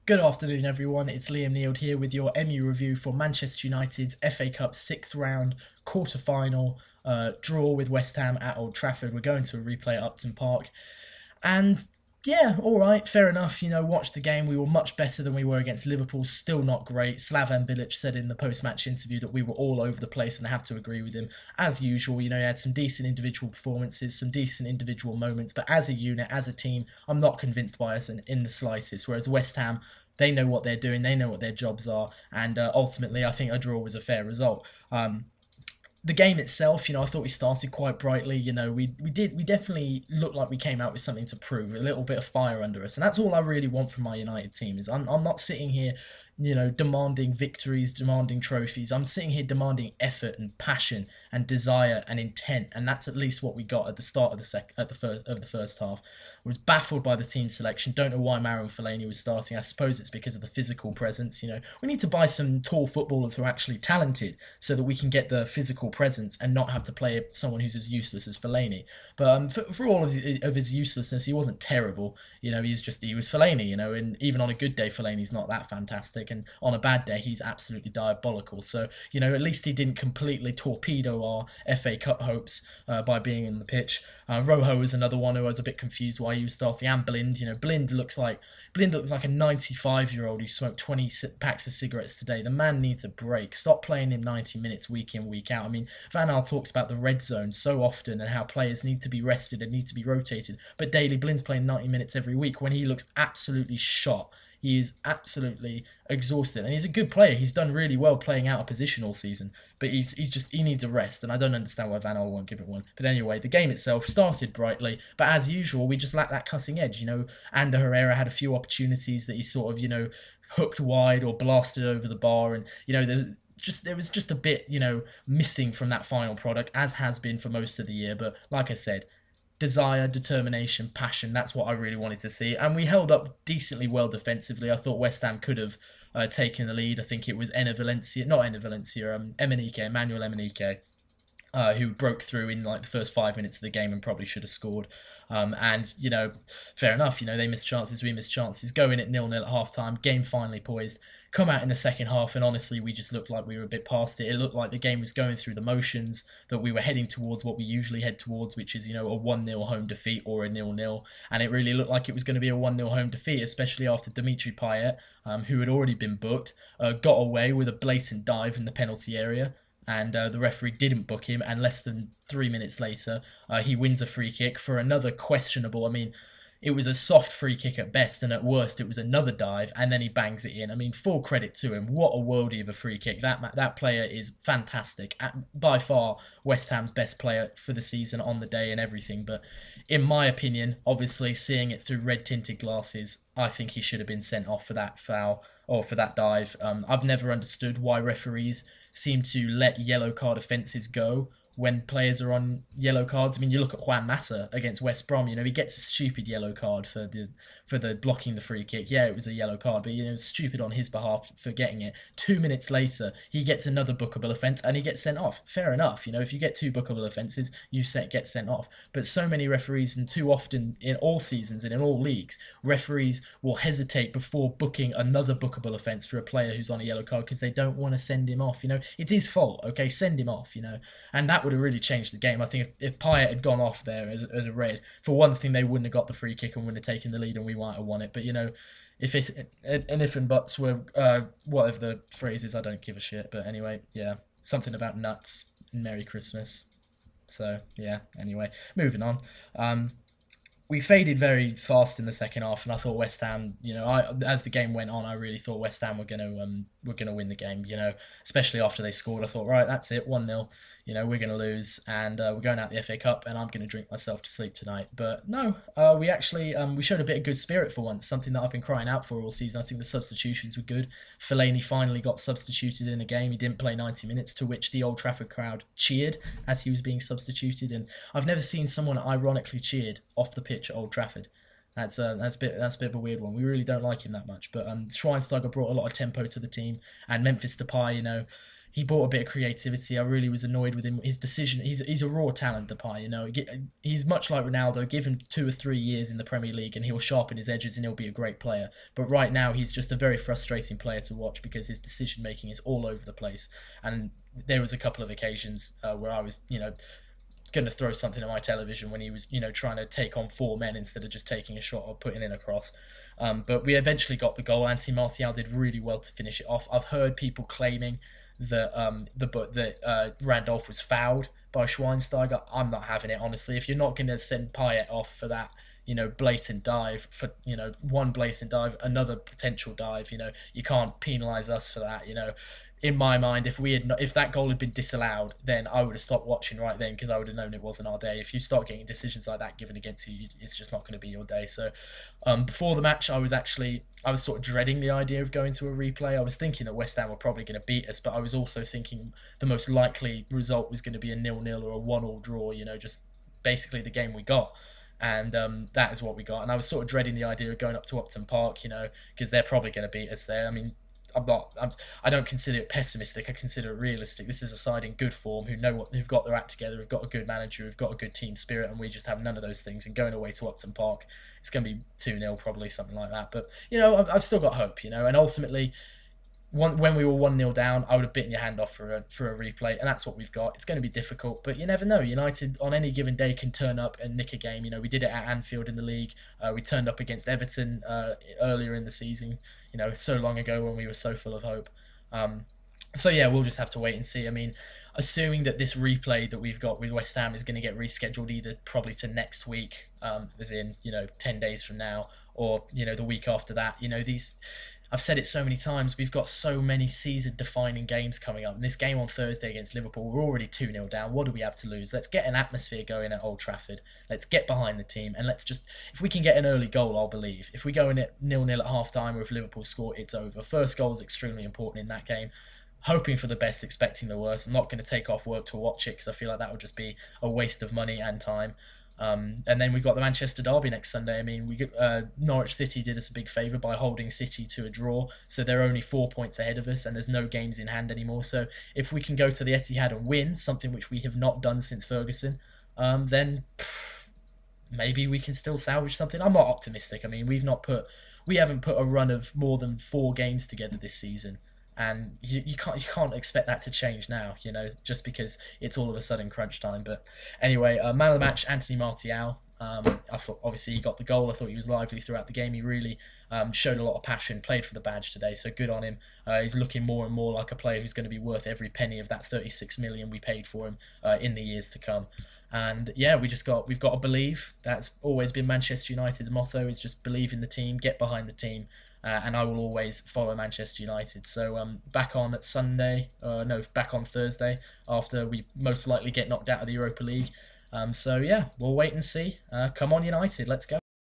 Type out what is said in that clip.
Good afternoon, everyone. It's Liam Neild here with your Emmy review for Manchester United's FA Cup sixth round quarter final draw with West Ham at Old Trafford. We're going to a replay at Upton Park. And yeah, all right, fair enough. Watched the game. We were much better than we were against Liverpool. Still not great. Slavan Bilic said in the post-match interview that we were all over the place, and I have to agree with him. As usual, he had some decent individual performances, some decent individual moments, but as a unit, as a team, I'm not convinced by us in the slightest. Whereas West Ham, they know what they're doing, they know what their jobs are, and ultimately, I think a draw was a fair result. The game itself, I thought we started quite brightly. We definitely looked like we came out with something to prove, a little bit of fire under us, and that's all I really want from my United team. Is I'm not sitting here, demanding victories, demanding trophies. I'm sitting here demanding effort and passion and desire and intent, and that's at least what we got at the start of the first half. I was baffled by the team selection. Don't know why Marouane Fellaini was starting. I suppose it's because of the physical presence. We need to buy some tall footballers who are actually talented so that we can get the physical presence and not have to play someone who's as useless as Fellaini. But for all of his uselessness, he wasn't terrible. He was Fellaini. And even on a good day, Fellaini's not that fantastic, and on a bad day, he's absolutely diabolical. So at least he didn't completely torpedo our FA Cup hopes by being in the pitch. Rojo was another one who I was a bit confused why he was starting, and Blind. Blind looks like a 95-year-old who smoked 20 packs of cigarettes today. The man needs a break. Stop playing him 90 minutes week in, week out. I mean, Van Gaal talks about the red zone so often and how players need to be rested and need to be rotated, but Daley Blind's playing 90 minutes every week when he looks absolutely shot. He is absolutely exhausted, and he's a good player. He's done really well playing out of position all season, but he needs a rest, and I don't understand why Van Gaal won't give it one. But anyway, the game itself started brightly, but as usual, we just lacked that cutting edge. Ander Herrera had a few opportunities that he sort of hooked wide or blasted over the bar, and there was just a bit missing from that final product, as has been for most of the year. But like I said, desire, determination, passion. That's what I really wanted to see. And we held up decently well defensively. I thought West Ham could have taken the lead. I think it was Emmanuel Emenike, who broke through in like the first 5 minutes of the game and probably should have scored. And fair enough. They missed chances, we missed chances. Go in at 0-0 at half time. Game finally poised. Come out in the second half, and honestly, we just looked like we were a bit past it. It looked like the game was going through the motions, that we were heading towards what we usually head towards, which is a 1-0 home defeat or a 0-0. And it really looked like it was going to be a 1-0 home defeat, especially after Dimitri Payet, who had already been booked, got away with a blatant dive in the penalty area, and the referee didn't book him, and less than 3 minutes later, he wins a free kick for another questionable. I mean, it was a soft free kick at best, and at worst, it was another dive, and then he bangs it in. I mean, full credit to him. What a worldie of a free kick. That player is fantastic. By far, West Ham's best player for the season on the day and everything. But in my opinion, obviously, seeing it through red-tinted glasses, I think he should have been sent off for that foul or for that dive. I've never understood why referees seem to let yellow card offences go when players are on yellow cards. I mean, you look at Juan Mata against West Brom. He gets a stupid yellow card for the blocking the free kick. Yeah, it was a yellow card, but stupid on his behalf for getting it. 2 minutes later, he gets another bookable offence and he gets sent off. Fair enough. If you get two bookable offences, get sent off. But so many referees, and too often in all seasons and in all leagues, referees will hesitate before booking another bookable offence for a player who's on a yellow card because they don't want to send him off. It's his fault. Okay, send him off. And that would have really changed the game. I think if Payet had gone off there as a red, for one thing, they wouldn't have got the free kick and wouldn't have taken the lead, and we might have won it. But if it's an if and buts were whatever the phrase is, I don't give a shit. But anyway, yeah, something about nuts and Merry Christmas. So yeah. Anyway, moving on. We faded very fast in the second half, and I thought West Ham. As the game went on, I really thought West Ham were gonna win the game. Especially after they scored, I thought, right, that's it, 1-0. We're going to lose, and we're going out the FA Cup, and I'm going to drink myself to sleep tonight. But no, we actually we showed a bit of good spirit for once, something that I've been crying out for all season. I think the substitutions were good. Fellaini finally got substituted in a game. He didn't play 90 minutes, to which the Old Trafford crowd cheered as he was being substituted. And I've never seen someone ironically cheered off the pitch at Old Trafford. That's a bit of a weird one. We really don't like him that much. But Schweinsteiger brought a lot of tempo to the team, and Memphis Depay, he brought a bit of creativity. I really was annoyed with him. His decision, he's a raw talent, Depay. You know, he's much like Ronaldo. Give him 2 or 3 years in the Premier League, and he'll sharpen his edges, and he'll be a great player. But right now, he's just a very frustrating player to watch because his decision making is all over the place. And there was a couple of occasions where I was, going to throw something at my television when he was, trying to take on 4 men instead of just taking a shot or putting in a cross. But we eventually got the goal. Anthony Martial did really well to finish it off. I've heard people claiming that Randolph was fouled by Schweinsteiger. I'm not having it, honestly. If you're not going to send Payet off for that, blatant dive, for one blatant dive, another potential dive, you can't penalise us for that. In my mind, if that goal had been disallowed, then I would have stopped watching right then, because I would have known it wasn't our day. If you start getting decisions like that given against you, it's just not going to be your day. So before the match, I was sort of dreading the idea of going to a replay. I was thinking that West Ham were probably going to beat us, but I was also thinking the most likely result was going to be a 0-0 or a 1-1 draw, just basically the game we got. And that is what we got. And I was sort of dreading the idea of going up to Upton Park, because they're probably going to beat us there. I mean, I don't consider it pessimistic. I consider it realistic. This is a side in good form who've got their act together, who've got a good manager, who've got a good team spirit, and we just have none of those things. And going away to Upton Park, it's going to be 2-0 probably, something like that. But I've still got hope. And ultimately, when we were 1-0 down, I would have bitten your hand off for a replay, and that's what we've got. It's going to be difficult, but you never know. United on any given day can turn up and nick a game. We did it at Anfield in the league. We turned up against Everton earlier in the season. So long ago when we were so full of hope. So yeah, we'll just have to wait and see. I mean, assuming that this replay that we've got with West Ham is going to get rescheduled either probably to next week, as in 10 days from now, or the week after that. I've said it so many times, we've got so many season-defining games coming up. And this game on Thursday against Liverpool, we're already 2-0 down. What do we have to lose? Let's get an atmosphere going at Old Trafford. Let's get behind the team. And if we can get an early goal, I'll believe. If we go in at 0-0 at half-time, or if Liverpool score, it's over. First goal is extremely important in that game. Hoping for the best, expecting the worst. I'm not going to take off work to watch it, because I feel like that would just be a waste of money and time. And then we've got the Manchester derby next Sunday. I mean, Norwich City did us a big favour by holding City to a draw, so they're only 4 points ahead of us, and there's no games in hand anymore. So if we can go to the Etihad and win, something which we have not done since Ferguson, then maybe we can still salvage something. I'm not optimistic. I mean, we haven't put a run of more than 4 games together this season. And you can't expect that to change now, just because it's all of a sudden crunch time. But anyway, man of the match, Anthony Martial. I thought, obviously, he got the goal. I thought he was lively throughout the game. He really showed a lot of passion, played for the badge today, so good on him. He's looking more and more like a player who's going to be worth every penny of that 36 million we paid for him in the years to come. And yeah, we've got to believe. That's always been Manchester United's motto, is just believe in the team, get behind the team. And I will always follow Manchester United. So back on Thursday, after we most likely get knocked out of the Europa League. So yeah, we'll wait and see. Come on United, let's go.